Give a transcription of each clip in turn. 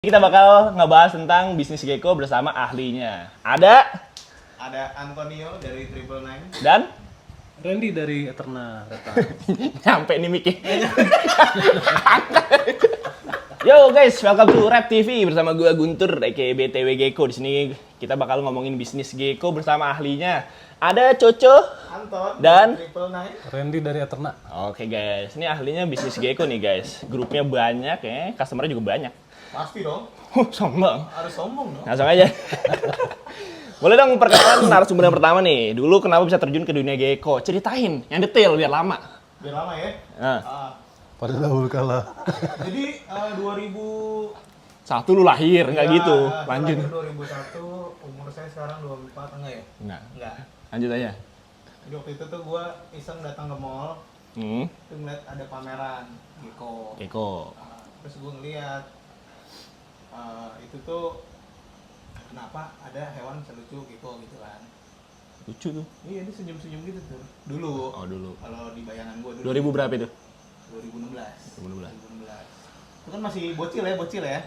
Kita bakal ngebahas tentang bisnis Gecko bersama ahlinya. Ada Antonio dari Triple Nine dan Randy dari Eterna Reta. nyampe nih Miki. Yo guys, welcome to Rap TV bersama gue Guntur aka BTW Gecko. Di sini kita bakal ngomongin bisnis Gecko bersama ahlinya. Ada Coco, Anton dan dari Triple Nine. Randy dari Eterna. Oke guys, ini ahlinya bisnis Gecko nih guys. Grupnya banyak ya, customer-nya juga banyak. Pasti dong, Sombong. harus sombong dong. Langsung aja. Boleh dong perkenalan narasumber yang pertama nih. Dulu kenapa bisa terjun ke dunia Gecko? Ceritain yang detail biar lama. Biar lama ya. Nah, Pada dahulu kala. Jadi 2000 satu lu lahir, nggak ya, gitu. saya Lanjut. lahir 2001, umur saya sekarang 24 enggak ya? Nah, Enggak. lanjut aja. Jadi waktu itu tuh gua iseng datang ke mall, tuh ngeliat ada pameran Gecko. Gecko. Terus gua ngeliat itu tuh kenapa ada hewan selucu Gecko gitu kan. Lucu tuh. Iya, dia senyum-senyum gitu tuh. Dulu. Oh, dulu. Kalau di bayangan gua dulu. 2000 berapa itu? 2016. 2016. Itu kan masih bocil ya,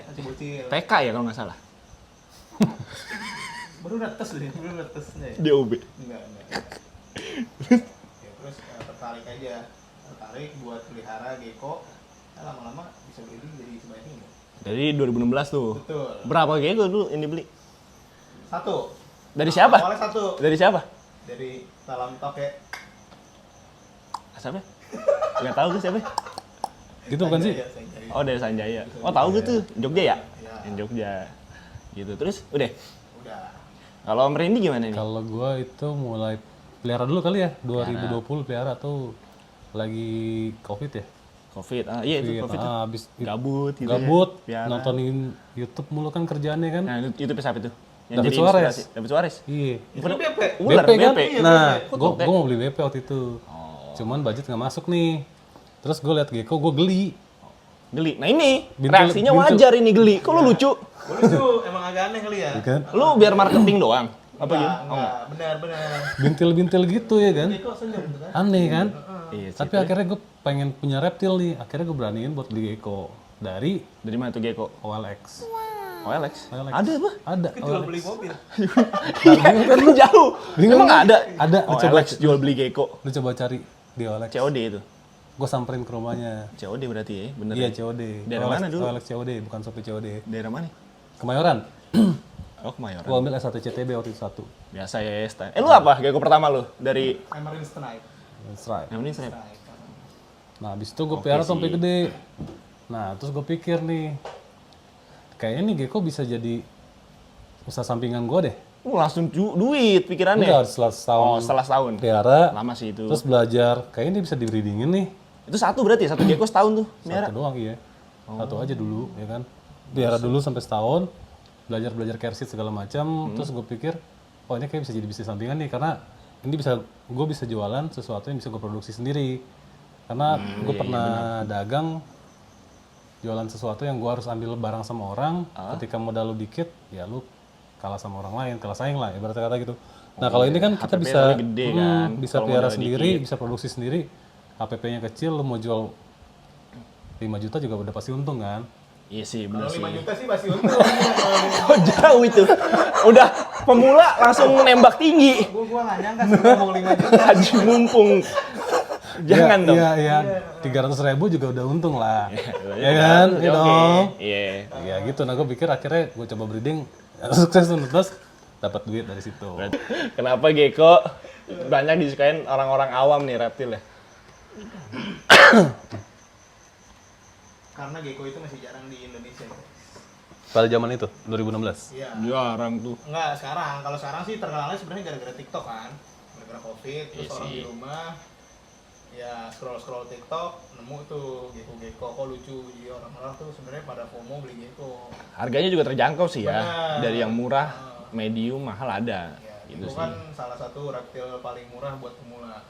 masih bocil. TK ya kalau nggak salah. Baru netes deh, baru netes deh. DOB. Enggak. Ya, terus tertarik buat pelihara Gecko. Nah, lama-lama bisa breeding jadi sebanyak ini. Dari 2016 tuh. Betul. Berapa Gecko dulu yang dibeli? Satu. Dari siapa? Awalnya satu. Dari siapa? Dari Salam Toke. Siapa? Nggak tahu gue siapa. Gitu bukan sih? Sanjaya. Oh, dari Sanjaya. Oh, tahu gue tuh. Jogja ya? Iya. Yang Jogja. Gitu. Terus udah. Udah. Kalau Om Randy gimana nih? Kalau gua itu mulai pelihara dulu kali ya, 2020 pelihara tuh lagi Covid ya. Covid. Ah, iya itu Covid. Tuh. Habis Gabut gitu. gabut Ya. Piara. nontonin YouTube mulu kan kerjaannya kan. Nah, itu siapa itu? David jadi Suarez. inspirasi. David Suarez. Iya. Itu BP. Ular, BP kan? BP. Nah, Kok gua tote? mau beli BP waktu itu. Cuman budget nggak masuk nih. Terus gue liat Gecko, gue geli. Geli. Nah ini Bintil- reaksinya bintil. wajar ini geli. Kok lu lucu? Lucu, emang agak aneh kali ya. Kan? Lu biar marketing doang. Apa gitu? Enggak, benar. Bintil-bintil gitu ya kan. Gecko senyum gitu kan. Aneh kan? Iya sih. Tapi akhirnya gue pengen punya reptil nih. Akhirnya gue beraniin buat beli Gecko dari Dari mana tuh Gecko? OLX. Oh, Alex. OLX. Ada apa? Ada. Itu jual beli mobil. Iya, kan lu jauh. Emang nggak ada? Ada. Oh, Lu coba, Alex jual beli Gecko. lu coba cari di OLX. COD itu. Gue samperin ke rumahnya. COD berarti ya, bener Iya ya? COD. Daerah OLX, mana dulu? OLX COD, bukan Shopee COD. Daerah mana? Kemayoran. Oh, Kemayoran. Gue ambil S1 CTB waktu itu satu. Biasa ya, Stan. Lu apa Gecko pertama lu? Dari Emerald Stripe. Strike. yang ini saya. Nah, habis itu gue pelihara sampai sih. gede. Nah, terus gue pikir nih, kayaknya nih Gecko bisa jadi usaha sampingan gue deh. Langsung duit pikirannya. Enggak, setelah setahun Oh, setelah setahun. pelihara, Lama sih itu. terus belajar, kayaknya dia bisa di breedingin nih. Itu satu berarti, satu Gecko setahun tuh. Miara. Satu doang iya. Satu aja dulu, ya kan. Pelihara dulu sampai setahun, belajar care seed segala macam. Terus gue pikir, oh ini kayak bisa jadi bisnis sampingan nih, karena ini gue bisa jualan sesuatu yang bisa gue produksi sendiri. Karena gue pernah dagang jualan sesuatu yang gue harus ambil barang sama orang. Ketika modal lu dikit, ya lu kalah sama orang lain, kalah saing lah, ibaratnya kata gitu. Nah kalau ini kan kita HPP bisa soalnya gede kan, bisa kalau pelihara modalnya sendiri, dikit. bisa produksi sendiri. HPP-nya kecil, lu mau jual 5 juta juga udah pasti untung kan? Iya sih, bener Kalau sih. 5 juta sih pasti untung. Oh, jauh itu. Udah pemula langsung nembak tinggi. Gua nggak nyangka sih ngomong 5 juta. Haji mumpung. Jangan dong. Iya, 300.000 juga udah untung lah. Ya kan? Iya Oke. dong. Iya. Ya gitu, nah gue pikir akhirnya gue coba breeding, sukses tuh, terus dapat duit dari situ. Kenapa Gecko banyak disukain orang-orang awam nih reptil ya? Karena Gecko itu masih jarang di Indonesia. Pada zaman itu, 2016. Iya. Jarang tuh. Enggak, sekarang. Kalau sekarang sih terkenalnya sebenarnya gara-gara TikTok kan. Gara-gara Covid, terus Iya orang sih. di rumah ya scroll TikTok, nemu tuh Gecko kok lucu. Jadi orang-orang tuh sebenarnya pada FOMO beli Gecko. Harganya juga terjangkau sih ya. Benar. Dari yang murah, medium, mahal ada. Ya, Gitu itu sih. kan salah satu reptil paling murah buat pemula.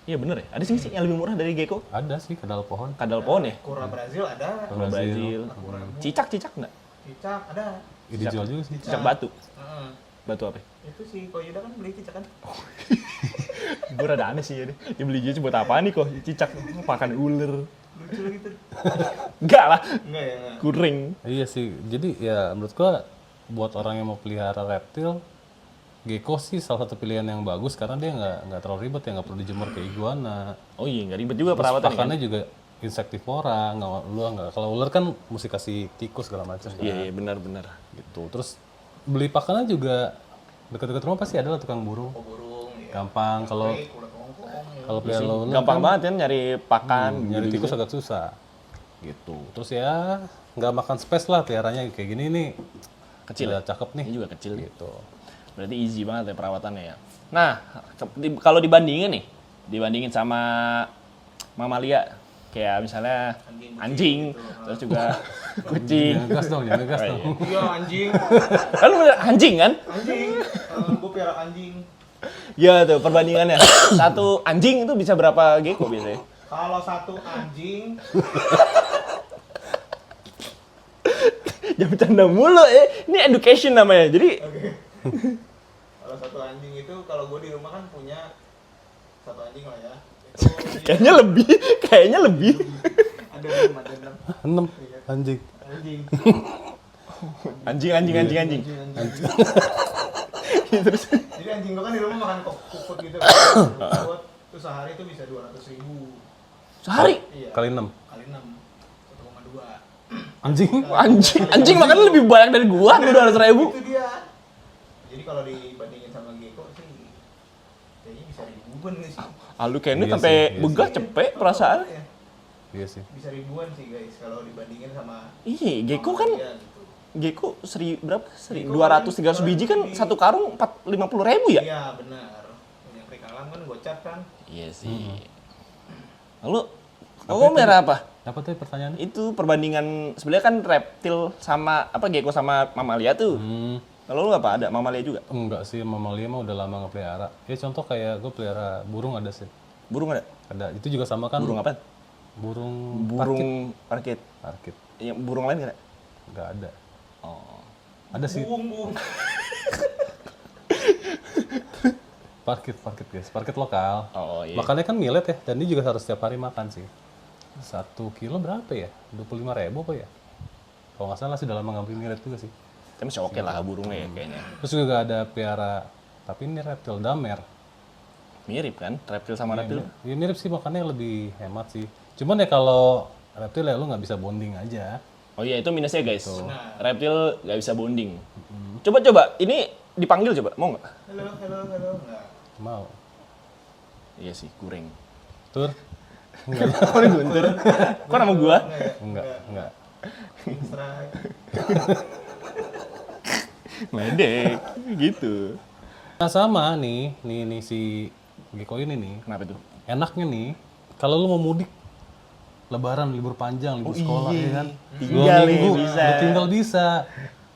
Iya bener ya. Ada sih yang lebih murah dari Gecko. Ada sih kadal pohon. Kadal pohon ya. Kura Brazil ada, Kalau Brazil. Cicak nggak? cicak ada. Ya, dijual juga sih. Cicak batu. Heeh. Batu apa? Itu sih kok Yuda kan beli cicak kan. Gue rada aneh sih ya. Dia beli gitu buat apa nih kok? Cicak makan ular. lucu gitu. Enggak lah, Enggak ya, enggak. kuring. Iya sih, jadi ya menurut gua buat orang yang mau pelihara reptil, gecko sih salah satu pilihan yang bagus karena dia nggak terlalu ribet ya, nggak perlu dijemur kayak iguana. Oh iya, nggak ribet juga Terus perawatannya kan? pakannya juga insektivora, nggak kalau ular kan mesti kasih tikus segala macam. Iya, benar-benar. Gitu. Terus beli pakannya juga dekat-dekat rumah pasti ada lah tukang burung. Oh, burung ya. Gampang kalau Udah kongkong ya. kalau pelihara ular Gampang banget kan nyari pakan. nyari tikus agak susah. Gitu. Terus ya nggak makan space lah peliharanya kayak gini nih. Kecil Udah cakep nih. Ini juga kecil. Gitu. Berarti easy banget ya perawatannya ya. Nah, kalau dibandingin sama mamalia, kayak misalnya anjing, terus juga kucing. Jangan gas dong, jangan gas dong. Iya anjing. Kan lu bilang anjing kan? Anjing. Gue piara anjing. Iya tuh perbandingannya. Satu anjing itu bisa berapa gecko biasanya? Kalau satu anjing, Jangan bercanda mulu Ini education namanya. Jadi oke. Kalau satu anjing itu, kalau gue di rumah kan punya satu anjing lah ya. Itu kayaknya lebih. ada 6 enam. anjing. Anjing. Anjing. Terus Jadi anjing gue kan di rumah makan food gitu. Food itu sehari itu bisa 200.000. sehari Iya. Kali 6. Kali 6. 1,2. Anjing. anjing makan lebih banyak dari gua 200.000. Itu dia. Jadi kalau dibandingin sama gecko sih kayaknya bisa ribuan nih sih. Lu kayaknya Iya sampai sih, iya begah cepet perasaan. Ya, Iya sih. bisa ribuan sih guys kalau dibandingin sama Iya, gecko kan mamalia gitu. gecko berapa? Gecko 200-300 biji kan di- satu karung 50.000 ya? Iya benar. Punya perikalan kan gocap kan. Iya sih. Lalu kamu merah apa? Apa tuh pertanyaannya? Itu perbandingan sebenarnya kan reptil sama gecko sama mamalia tuh. Kalau lu apa ada mamalia juga? Enggak sih, mamalia mah udah lama nggak pelihara. Ya contoh kayak gue pelihara burung ada sih. Burung ada? Ada. Itu juga sama kan? Burung apa? Burung Burung parkit. parkit. Yang burung lain nggak ada? Nggak ada. Oh. Ada sih Bung. parkit guys. Parkit lokal. Oh iya. Makannya kan millet ya, dan dia juga harus setiap hari makan sih. 1 kilo berapa ya? 25.000 apa ya? Kalau nggak salah sih udah lama nggak beli millet juga sih. Tapi masih oke lah burungnya ya kayaknya. Terus juga ada piara, tapi ini reptil damer. Mirip kan reptil sama reptil? Ya mirip sih, makannya lebih hemat sih. Cuman ya kalau reptil ya lu nggak bisa bonding aja. Oh iya itu minusnya guys. Benar. Reptil nggak bisa bonding. Coba ini dipanggil coba, mau nggak? Halo. Enggak. Mau. Iya sih, kuring. Tur? Enggak. Kok Guntur? Kok nama gua? Enggak. Strike. Medek, gitu. Nah sama nih si gecko ini nih. Kenapa tuh? Enaknya nih, kalau lu mau mudik, lebaran, libur panjang, libur sekolah ya kan. Tinggal 2 nih, minggu, bisa. lu tinggal bisa.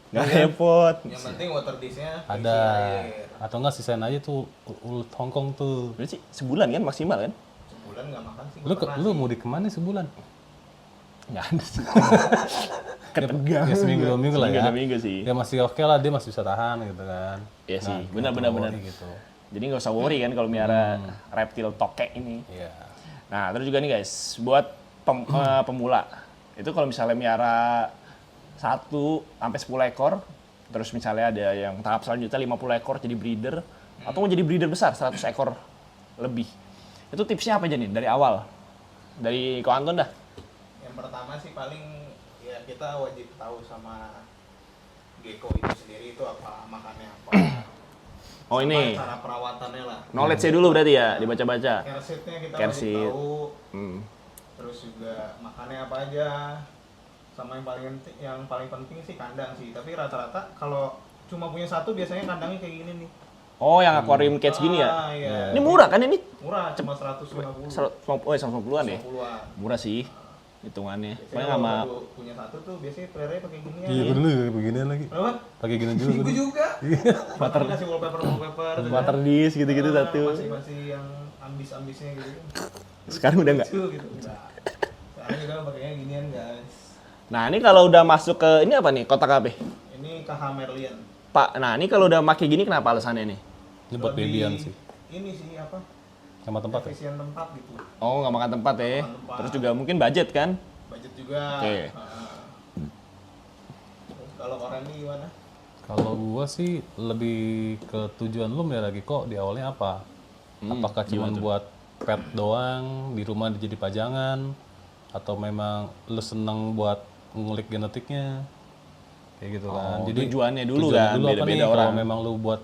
Nggak repot. Yang penting water dish-nya Ada. air. Atau enggak sisain aja tuh ulet Hongkong tuh. Berarti sih sebulan kan maksimal kan? Sebulan nggak makan sih. Lu mudik kemana sebulan? Nggak ada sih. Ketegang. Ya seminggu 2 minggu lah ya. Seminggu 2 minggu sih. Ya masih oke lah, dia masih bisa tahan gitu kan. Iya sih, Nggak benar. worry gitu. Jadi nggak usah worry kan kalau miara reptil tokek ini. Iya. Nah, terus juga nih guys, buat pemula. Itu kalau misalnya miara 1 sampai 10 ekor, terus misalnya ada yang tahap selanjutnya 50 ekor jadi breeder, atau mau jadi breeder besar 100 ekor lebih. Itu tipsnya apa aja nih dari awal? Dari Ko Anton dah. Yang pertama sih paling ya kita wajib tahu sama gecko itu sendiri itu apa, makannya apa. Oh Sama ini, cara perawatannya lah. knowledge-nya dulu berarti ya, dibaca-baca. Care sheet-nya kita Care wajib sheet. tahu. Hmm. Terus juga makannya apa aja. Sama yang paling penting sih kandang sih. Tapi rata-rata kalau cuma punya satu biasanya kandangnya kayak gini nih. Oh, yang aquarium cage gini ya? Ah, iya. Ini murah kan ini? Murah, cuma 150. 150-an ya? 150-an. Murah sih hitungannya. Biasanya Paling kalau sama baru punya satu tuh biasanya pelihara pakai ginian. Iya, gue dulu juga beginian lagi. Kenapa? Pakai gini juga. Gue juga. Iya. Water kasih wallpaper. water dish gitu-gitu satu. Masih yang ambis-ambisnya gitu. Sekarang udah nggak? Lucu gitu. Enggak. Sekarang juga pakainya ginian, guys. Nah, ini kalau udah masuk ke ini apa nih? Kotak apa? Ini KH Merlian. Pak, nah ini kalau udah pakai gini kenapa alasannya nih? Ini buat Lebih- babyan sih. Ini sih apa? Sama tempat ya? efisien tempat gitu. Oh, nggak makan tempat ya. Makan tempat. Terus juga mungkin budget kan? Budget juga. Oke. Terus kalau Koren ini gimana? Kalau gua sih lebih ke tujuan lu melihara gecko di awalnya apa? Apakah cuma buat pet doang, di rumah jadi pajangan, atau memang lu seneng buat ngulik genetiknya? Kayak gitu kan. Oh, Jadi tujuannya dulu tujuan kan, dulu apa nih? beda-beda orang. Kalau memang lu buat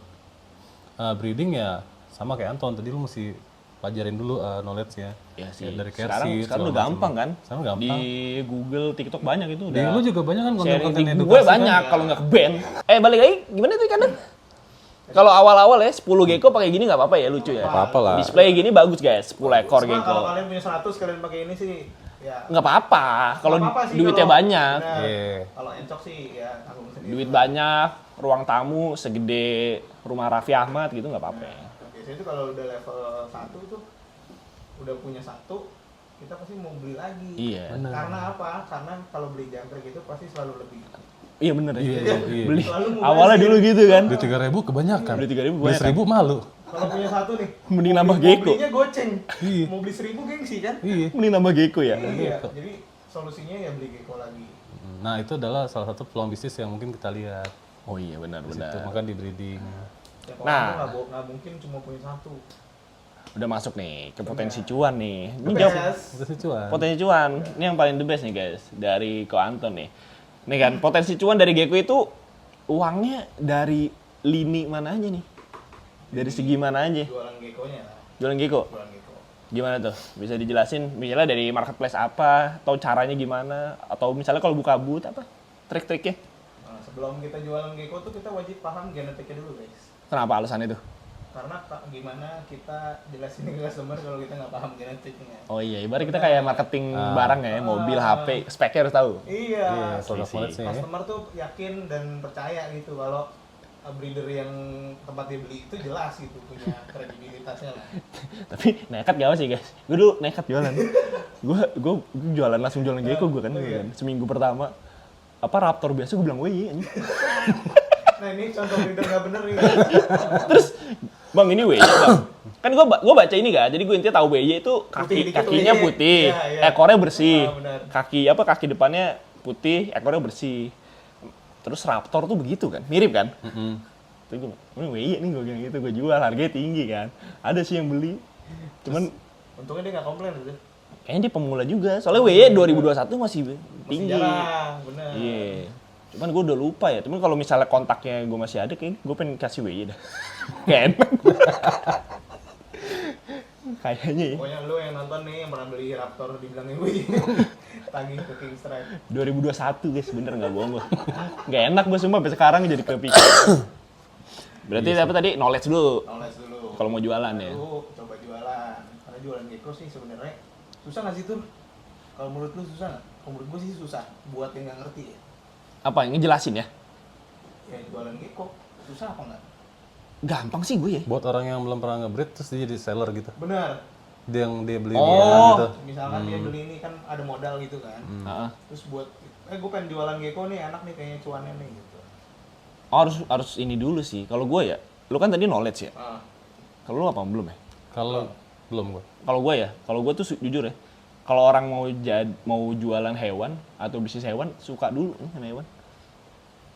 breeding ya sama kayak Anton, tadi lu mesti pelajarin dulu knowledge-nya. Ya sih. Ya, dari sekarang kersit, sekarang udah segala gampang kan? Sekarang gampang. Di Google, TikTok banyak itu Di udah. lu juga banyak kan Sharing konten-konten di edukasi gue kan? banyak kalau nggak ke band. Balik lagi gimana tuh kanan? Kalau awal-awal ya 10 gecko pakai gini nggak apa-apa ya, lucu ya. Apa-apa lah. Display gini bagus guys, 10 ekor Cuma kalau gecko. kalian punya 100 kalian pakai ini sih ya. Nggak apa-apa kalau Nggak apa-apa sih duitnya kalau- banyak. Benar. Iya. Kalau encok sih ya tanggung sendiri. Duit banyak, ruang tamu segede rumah Raffi Ahmad gitu nggak apa-apa. Biasanya itu kalau udah level 1 tuh udah punya 1 kita pasti mau beli lagi. Iya. Benar. Karena apa? Karena kalau beli jangkrik itu pasti selalu lebih. Iya bener ya. Iya, iya. Beli. Selalu mau Awalnya beli. dulu gitu kan. Beli 3.000 kebanyakan. Beli 3.000 Beli banyak 1.000 malu. Kalau punya 1 nih, Mending nambah mau gecko. belinya goceng. Iya. Mau beli 1.000 gengsi kan? Iya. Mending nambah gecko ya. Iya. Jadi solusinya ya beli gecko lagi. Nah, itu adalah salah satu peluang bisnis yang mungkin kita lihat. Oh iya Itu benar-benar. maka di breeding. Ya, kalau Nah. aku nggak mungkin cuma punya 1. Udah masuk nih ke potensi cuan nih. Ini jawab Itu sih cuan. potensi cuan. Ini yang paling the best nih guys dari Ko Anton nih. Nih kan potensi cuan dari gecko itu uangnya dari lini mana aja nih? Dari segi mana aja? Jualan geckonya lah. Jualan gecko. Jualan gecko. Gimana tuh? Bisa dijelasin misalnya dari marketplace apa, atau caranya gimana, atau misalnya kalau buka booth apa? Trik-triknya. Nah, sebelum kita jualan gecko tuh kita wajib paham genetiknya dulu guys. Kenapa alasan itu? Karena gimana kita jelasin ke customer kalau kita nggak paham genetiknya. Oh iya, ibarat kita kayak marketing barang ya, mobil, HP, speknya harus tahu. Iya. Iya, product sih. knowledge-nya ya. Customer tuh yakin dan percaya gitu kalau breeder yang tempat dia beli itu jelas gitu punya kredibilitasnya lah. Tapi nekat gak apa sih guys? Gue dulu nekat jualan. gue jualan langsung jualan gecko gue kan, seminggu pertama. Apa Raptor biasa gue bilang, wih anjing. Nah ini contoh breeder nggak bener nih. Terus bang ini WY bang. Kan gue baca ini kan, jadi gue intinya tahu WY itu Putih dikit, kakinya WY. putih, Iya, iya. ekornya bersih, Ah, benar. kaki depannya putih, ekornya bersih. Terus Raptor tuh begitu kan, mirip kan? Terus gue, ini WY nih gue bilang gitu, gue jual harganya tinggi kan. Ada sih yang beli, cuman Untungnya dia nggak komplain gitu. kayaknya dia pemula juga. Soalnya WY 2021 masih tinggi. Masih jarang, bener. Iya. Cuman gue udah lupa ya. Cuman kalau misalnya kontaknya gue masih ada, kayak gue pengen kasih WY dah. Kayak enak. Kayaknya ya. Pokoknya lu yang nonton nih yang pernah beli Raptor dibilangin wih. Tagih ke King Strike. 2021 guys, bener nggak bohong gue. Nggak enak gue sumpah sampai sekarang jadi kepikir. Berarti apa tadi? Knowledge dulu. Knowledge dulu. Kalau mau jualan ya. Lu coba jualan. Karena jualan gecko sih sebenarnya susah nggak sih Tur? Kalau menurut lu susah nggak? Kalau menurut gue sih susah. Buat yang nggak ngerti ya. Apa? Ngejelasin ya? Ya jualan gecko susah apa nggak? Gampang sih gue ya. Buat orang yang belum pernah nge-breed terus dia jadi seller gitu. Bener. Dia yang dia beli Oh. dia gitu. Misalkan dia beli ini kan ada modal gitu kan. Heeh. Terus buat gue pengen jualan gecko nih enak nih kayaknya cuannya nih gitu. Oh, harus ini dulu sih. Kalau gue ya, lu kan tadi knowledge ya. Ah, Kalau lu apa belum ya? Kalau belum gua. Kalau gue ya, kalau gue tuh jujur ya, kalau orang mau jualan hewan atau bisnis hewan, suka dulu sama hewan.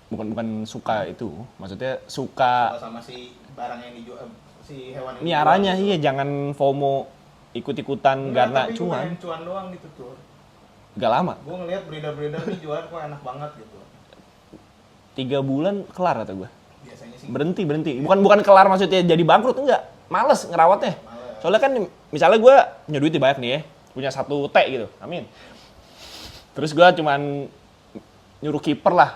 Bukan suka itu, maksudnya suka sama si barang yang dijual si hewan yang miaranya dijual gitu. iya, jangan FOMO ikut-ikutan Enggak, karena tapi gua cuan. pengen cuan doang gitu tuh. Gak lama, Gue ngeliat breeder-breeder nih jualan kok enak banget gitu. 3 bulan kelar kata gue. Biasanya sih Berhenti. Bukan kelar maksudnya jadi bangkrut, enggak. Males ngerawatnya. males. Soalnya kan misalnya gue punya duit banyak nih ya, punya 1 T gitu, amin. Terus gue cuman nyuruh kiper lah.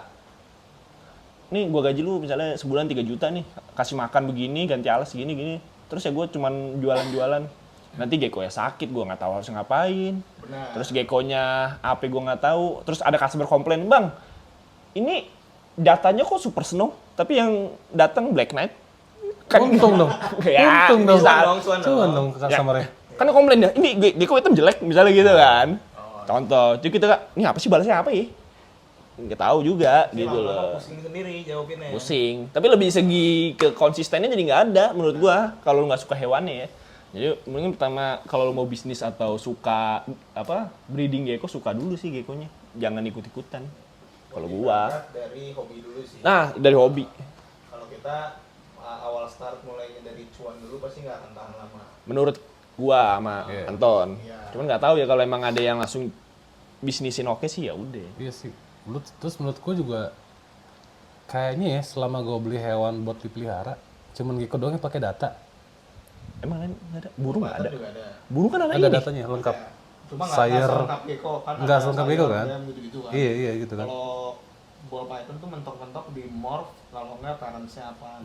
Nih gue gaji lu misalnya sebulan 3 juta nih, kasih makan begini, ganti alas gini. Terus ya gue cuman jualan-jualan. Nanti gecko ya sakit, gue nggak tahu harus ngapain. Benar. Terus geckonya apa gue nggak tahu. Terus ada customer komplain, bang, ini datanya kok super snow, tapi yang datang black knight. Kan Untung dong. ya, Untung dong. bisa. Cuan dong ke customer-nya. Kan komplain ya, ini gecko hitam jelek misalnya gitu kan. Contoh, jadi kita ini apa sih balasnya apa ya? Nggak tahu juga Si gitu loh. lama-lama pusing sendiri jawabinnya. Pusing. Tapi lebih segi ke konsistennya jadi nggak ada menurut gua kalau lu nggak suka hewannya ya. Jadi mungkin pertama kalau lo mau bisnis atau suka breeding gecko, suka dulu sih geckonya. Jangan ikut-ikutan. Kalau gua. Berangkat dari hobi dulu sih. Nah, dari hobi. Kalau kita awal start mulainya dari cuan dulu pasti nggak akan tahan lama. Menurut gua sama Anton. Iya. Cuman nggak tahu ya kalau emang ada yang langsung bisnisin oke sih ya udah. Iya sih. Menurut gue juga kayaknya ya selama gue beli hewan buat dipelihara, cuman gecko doang yang pakai data. Emang nggak ada? Burung nggak ada? Juga ada. Burung kan ada Ada ini. datanya lengkap. Cuma Sayur. nggak selengkap gecko kan. Nggak ada selengkap sayur, gecko kan? ayam gitu-gitu kan. Iya gitu kan. Kalau ball python tuh mentok-mentok di morph, kalau nggak parentsnya apaan.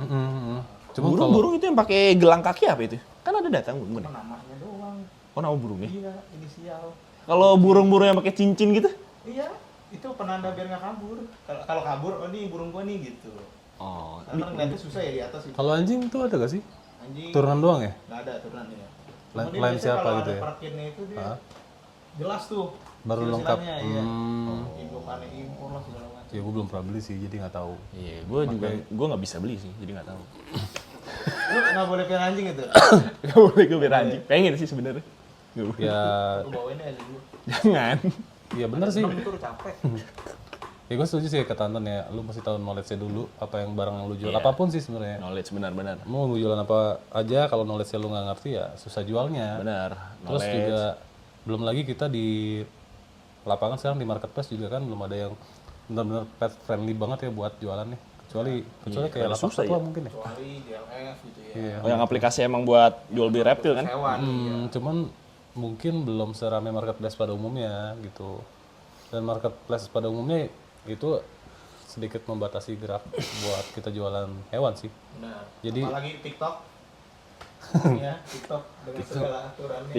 Cuma Burung, kalau burung itu yang pakai gelang kaki apa itu? Kan ada data burung Cuma ya? namanya doang. Oh nama burungnya. Iya, inisial. Kalau burung-burung yang pakai cincin gitu? Iya, itu penanda biar nggak kabur. Kalau kabur, oh ini burung gua nih gitu. Oh. Karena ngeliatnya susah ya di atas itu. kalau anjing tuh ada gak sih? Anjing Turunan doang ya? nggak ada turunannya. Lain- Cuma dia lain biasanya siapa kalau gitu ada ya? parkirnya itu dia jelas tuh. Baru lengkap. silsilahnya, Iya. Induk aneh impor lah segala macam. Ya gue belum pernah beli sih, jadi nggak tahu. Iya, gue nggak bisa beli sih, jadi nggak tahu. Lu nggak boleh pelihara anjing itu. Gak boleh gue biar anjing. Pengen sih sebenarnya. Nggak boleh. Ya, Lu bawain aja dulu. Jangan. ya bener sih. 6 tuh capek. Ya gue setuju sih kata Anton ya, lu mesti tahu knowledge-nya dulu, apa yang barang yang lu jual, apapun sih sebenarnya. Knowledge benar-benar. Mau lu jualan apa aja, kalau knowledge-nya lu nggak ngerti ya susah jualnya. Benar. Terus Knowledge. juga belum lagi kita di lapangan sekarang di marketplace juga kan belum ada yang benar-benar pet friendly banget ya buat jualan nih. Kecuali kayak lapak susah satwa ya. mungkin ya. Kecuali DLF gitu ya. Iya. Oh yang aplikasi emang buat jual beli reptil kan? Hewan. Cuman mungkin belum seramai marketplace pada umumnya gitu. Dan marketplace pada umumnya itu sedikit membatasi gerak buat kita jualan hewan sih. Benar. Jadi- Apalagi TikTok. Ya, TikTok dengan segala aturannya.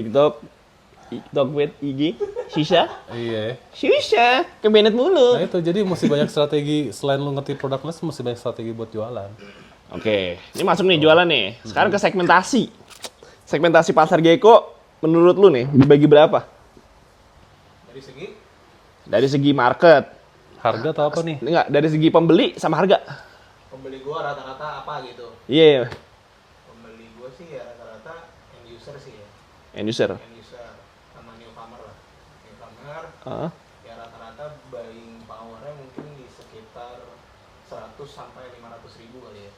TikTok with IG, Shisha, Iya. Shisha, ke Bennett Nah mulu. itu jadi mesti banyak strategi selain lu ngerti produk list mesti banyak strategi buat jualan. Oke, ini masuk nih jualan nih. Sekarang ke segmentasi. Segmentasi pasar gecko, menurut lu nih dibagi berapa? Dari segi Dari segi market, Harga atau apa nih? enggak, dari segi pembeli sama harga. pembeli gua rata-rata apa gitu. Iya, Pembeli gua sih ya rata-rata end user sih ya. end user. End user sama newcomer lah. Newcomer Heeh. ya rata-rata buying power-nya mungkin di sekitar 100 sampai 500 ribu kali ya.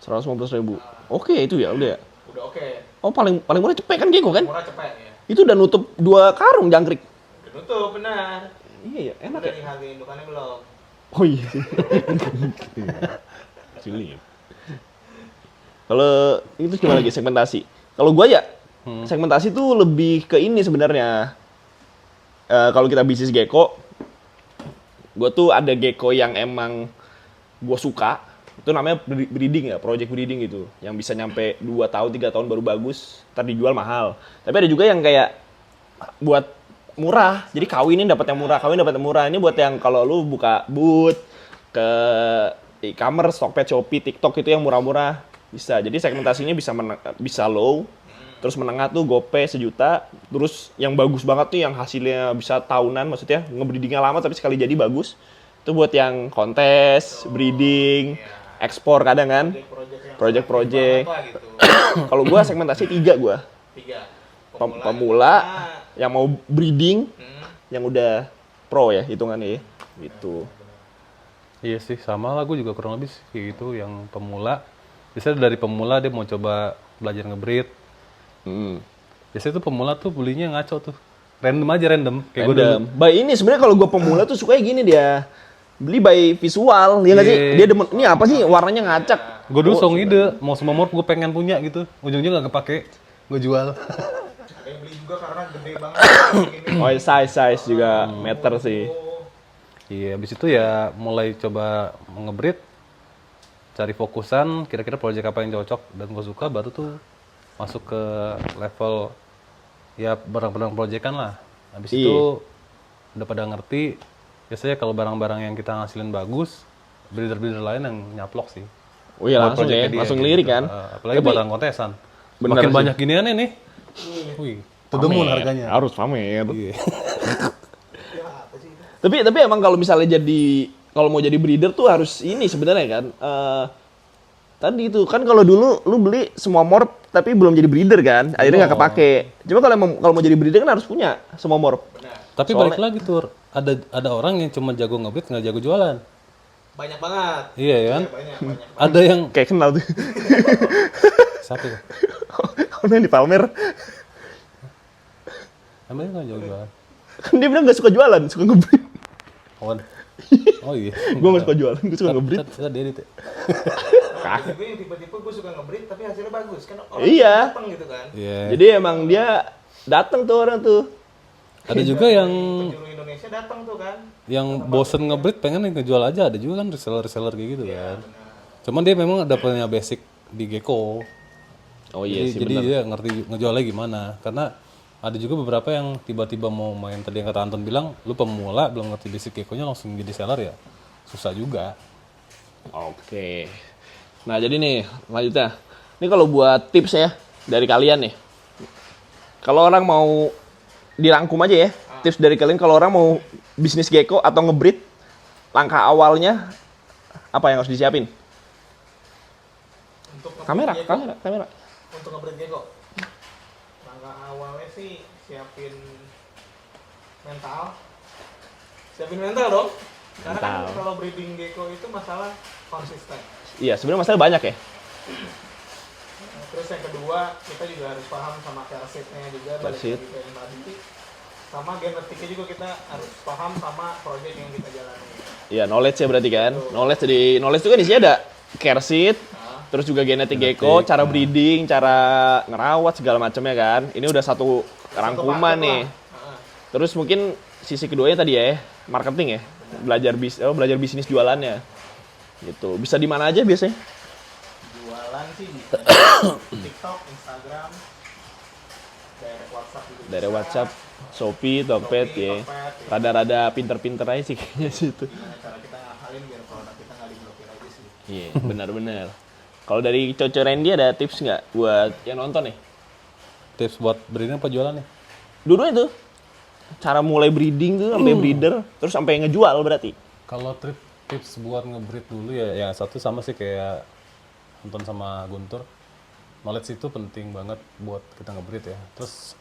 150.000. Oke, itu ya udah. Udah oke. Oh, paling murah cepet kan gecko kan? Murah cepet ya. Itu udah nutup 2 karung jangkrik. Udah nutup benar. Iya, enak Udah ya. nih harga indukannya belum. Oh iya. Sulit. Kalau itu gimana lagi segmentasi? Kalau gua ya segmentasi tuh lebih ke ini sebenarnya. Kalau kita bisnis gecko, gua tuh ada gecko yang emang gua suka. Itu namanya breeding ya, project breeding gitu. Yang bisa nyampe 2 tahun, 3 tahun baru bagus, ntar dijual mahal. Tapi ada juga yang kayak buat murah. Jadi kawinin dapat yang murah, kawin dapat yang murah. Ini buat yang kalau lu buka booth ke e-commerce, Tokped, Shopee, TikTok itu yang murah-murah bisa. Jadi segmentasinya bisa low, terus menengah tuh GoPay 1 juta, terus yang bagus banget tuh yang hasilnya bisa tahunan, maksudnya ngebreedingnya lama tapi sekali jadi bagus. Itu buat yang kontes, breeding, ekspor kadang kan. Project-project. Apa gitu. Kalau gua segmentasi 3 gua. 3. Pemula, yang mau breeding, Hmm. yang udah pro ya hitungannya ya. Gitu. Iya sih, sama lah gue juga kurang lebih sih kayak gitu yang pemula. Biasanya dari pemula dia mau coba belajar ngebreed. Biasanya tuh pemula tuh belinya ngaco tuh. Random aja random. Kayak gue dulu. Random. By ini sebenarnya kalau gua pemula tuh sukanya gini dia. Beli by visual, ya nggak sih? Iya. Dia demen, ini apa sih warnanya ngacak. Gue dulu song ide, mau semua morph gue pengen punya gitu. Ujung-ujungnya gak kepake, gue jual. Ada yang beli juga karena gede banget. Oh, size juga meter sih. Iya, habis itu ya mulai coba ngebreed, cari fokusan, kira-kira project apa yang cocok dan gue suka, baru tuh masuk ke level ya barang-barang proyekan lah. Habis itu udah pada ngerti, biasanya kalau barang-barang yang kita ngasilin bagus, breeder-breeder lain yang nyaplok sih. Oh iya Buat langsung project ya, dia langsung gitu. lirik kan. Apalagi Tapi- barang kontesan. Bener Makin sih. banyak giniannya nih. Wih, to the moon harganya. Harus pamer. Iya. Tapi emang kalau misalnya kalau mau jadi breeder tuh harus ini sebenarnya kan. Tadi itu kan kalau dulu lu beli semua morph tapi belum jadi breeder kan, akhirnya nggak kepake. Cuma kalau mau jadi breeder kan harus punya semua morph. Tapi balik lagi tuh, ada orang yang cuma jago ngebreed nggak jago jualan. Banyak banget. Iya kan? Banyak. Ada yang Kayak kenal tuh. siapa ya? Orang yang di Palmer. Emangnya nggak jago jualan? Kan dia bilang nggak suka jualan, suka ngebreed. Kawan. Oh iya. Gue nggak suka jualan, gue suka ngebreed. Kita dia itu. Gue yang tipe-tipe gue suka nge-breed tapi hasilnya bagus kan orang Iya. datang gitu kan. Iya. Jadi emang dia datang tuh orang tuh. Ada juga yang Penjuru Indonesia datang tuh kan. bosen ngebreed pengen yang ngejual aja, ada juga kan reseller kayak gitu kan. Cuman dia memang ada punya basic di gecko. Oh iya Jadi dia ngerti ngejualnya gimana. Karena ada juga beberapa yang tiba-tiba mau main, tadi yang kata Anton bilang, lu pemula belum ngerti basic gecko-nya langsung jadi seller ya susah juga. Oke. Nah jadi nih lanjutnya. Ini kalau buat tips ya dari kalian nih. Kalau orang mau dirangkum aja ya. Tips dari kalian kalau orang mau bisnis gecko atau ngebreed, langkah awalnya apa yang harus disiapin? Untuk Kamera. Untuk nge-breed gecko. Langkah awalnya sih siapin mental. Siapin mental dong. Karena kan Mental. kalau breeding gecko itu masalah konsisten. Iya sebenarnya masalah banyak ya. Terus yang kedua, kita juga harus paham sama carsetnya juga, balik Carset. lagi ke yang tadi. Sama genetiknya juga kita harus paham sama project yang kita jalani. Iya knowledge ya berarti kan. Knowledge itu kan isinya ada care seed, terus juga genetik gecko, cara breeding, cara ngerawat segala macamnya kan. Ini udah satu rangkuman paket nih. lah. Terus mungkin sisi keduanya tadi ya, marketing ya. Belajar bisnis jualannya. Gitu. Bisa di mana aja biasanya? Jualan sih bisa di TikTok, Instagram, direct WhatsApp juga bisa. Dari WhatsApp, Shopee, Tokped ya. Tokped, ya. Rada-rada pinter-pinter aja sih kayaknya situ. Gimana cara kita ngahalin biar produk kita nggak diblokir aja sih. Iya, benar-benar. Kalau dari Coco Randy ada tips nggak buat yang nonton nih? Tips buat breeding apa jualan nih? Dua-duanya tuh. Cara mulai breeding tuh sampai breeder, terus sampai ngejual berarti. Kalau tips buat ngebreed dulu ya, yang satu sama sih kayak Anton sama Guntur. Knowledge itu penting banget buat kita ngebreed ya. Terus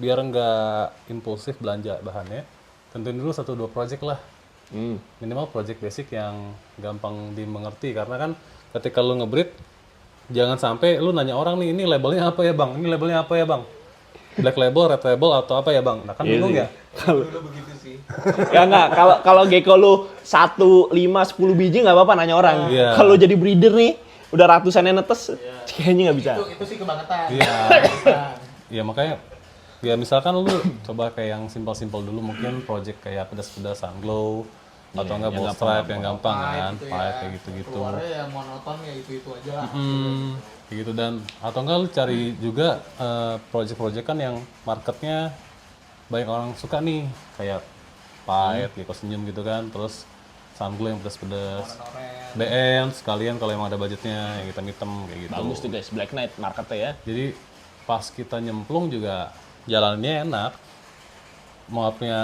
biar nggak impulsif belanja bahannya, tentuin dulu 1-2 project lah. Minimal project basic yang gampang dimengerti. Karena kan ketika lu ngebreed, jangan sampai lu nanya orang nih, ini labelnya apa ya bang? Ini labelnya apa ya bang? Black label, red label, atau apa ya bang? Nah kan bingung ya? Dulu begitu sih. Ya enggak, kalau gecko lu 1, 5, 10 biji nggak apa-apa nanya orang. Iya. Kalau jadi breeder nih, udah ratusan yang netes, kayaknya nggak bisa. Itu sih kebangetan. Iya. Iya makanya ya misalkan lu coba kayak yang simpel-simpel dulu, mungkin project kayak pedas-pedas Sunglow atau enggak ball stripe yang gampang kan, Gitu pipe kayak gitu-gitu. Keluarnya ya monoton ya itu aja lah. Kayak gitu, dan atau enggak lu cari juga project-project kan yang marketnya banyak orang suka nih, kayak pipe, Gecko senyum gitu kan, terus Sunglow yang pedas-pedas. BN sekalian kalau emang ada budgetnya yang hitam-hitam kayak gitu. Bagus tuh guys, Black Knight marketnya ya. Jadi pas kita nyemplung juga jalannya enak, maafnya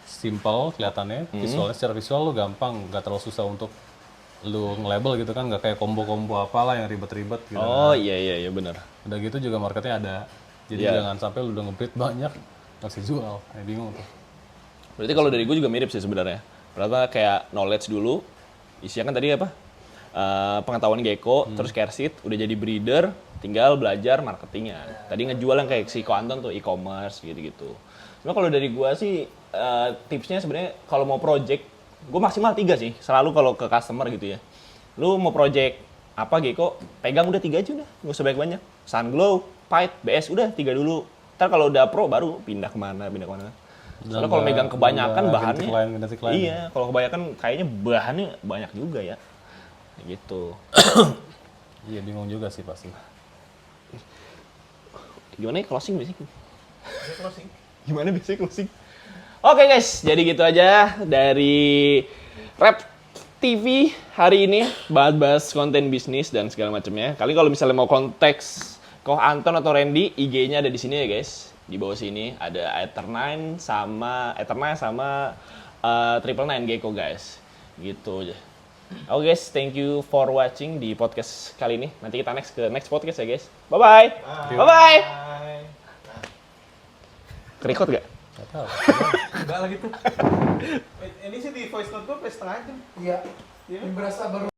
simple kelihatannya, visualnya secara visual lu gampang, nggak terlalu susah untuk lu nge-label gitu kan, nggak kayak combo-combo apalah yang ribet-ribet gitu. Oh iya benar. Udah gitu juga marketnya ada, jadi jangan sampai lu udah nge-breed banyak nggak bisa jual, kayak bingung tuh. Berarti kalau dari gue juga mirip sih sebenarnya. Pertama kayak knowledge dulu, isinya kan tadi apa? Pengetahuan gecko, terus care seed, udah jadi breeder, tinggal belajar marketingnya. Tadi ngejual yang kayak si Ko Anton tuh e-commerce gitu-gitu. Cuma kalau dari gua sih tipsnya sebenarnya kalau mau project, gua maksimal 3 sih. Selalu kalau ke customer gitu ya. Lu mau project apa gecko, pegang udah 3 aja udah, nggak usah banyak-banyak. Sunglow, pipe, BS udah 3 dulu. Ntar kalau udah pro baru pindah kemana. Soalnya kalau megang kebanyakan bahannya, genetik lain. iya, kalau kebanyakan kayaknya bahannya banyak juga ya. Gitu. Iya bingung juga sih pasti. Gimana ya closing biasanya? Closing. Gimana biasanya closing? Oke guys, jadi gitu aja dari Rap TV hari ini, bahas-bahas konten bisnis dan segala macamnya. Kalian kalau misalnya mau konteks Koh Anton atau Randy, IG-nya ada di sini ya guys. Di bawah sini ada Ether9 sama Triple Nine Gecko guys. Gitu aja. Oke guys, thank you for watching di podcast kali ini. Nanti kita next ke next podcast ya guys. Bye-bye. Bye-bye. Bye. Record gak? Nggak tahu. Enggak lagi tuh. Ini sih di voice note gue sampai setengah jam. Iya. Iya. Ini berasa baru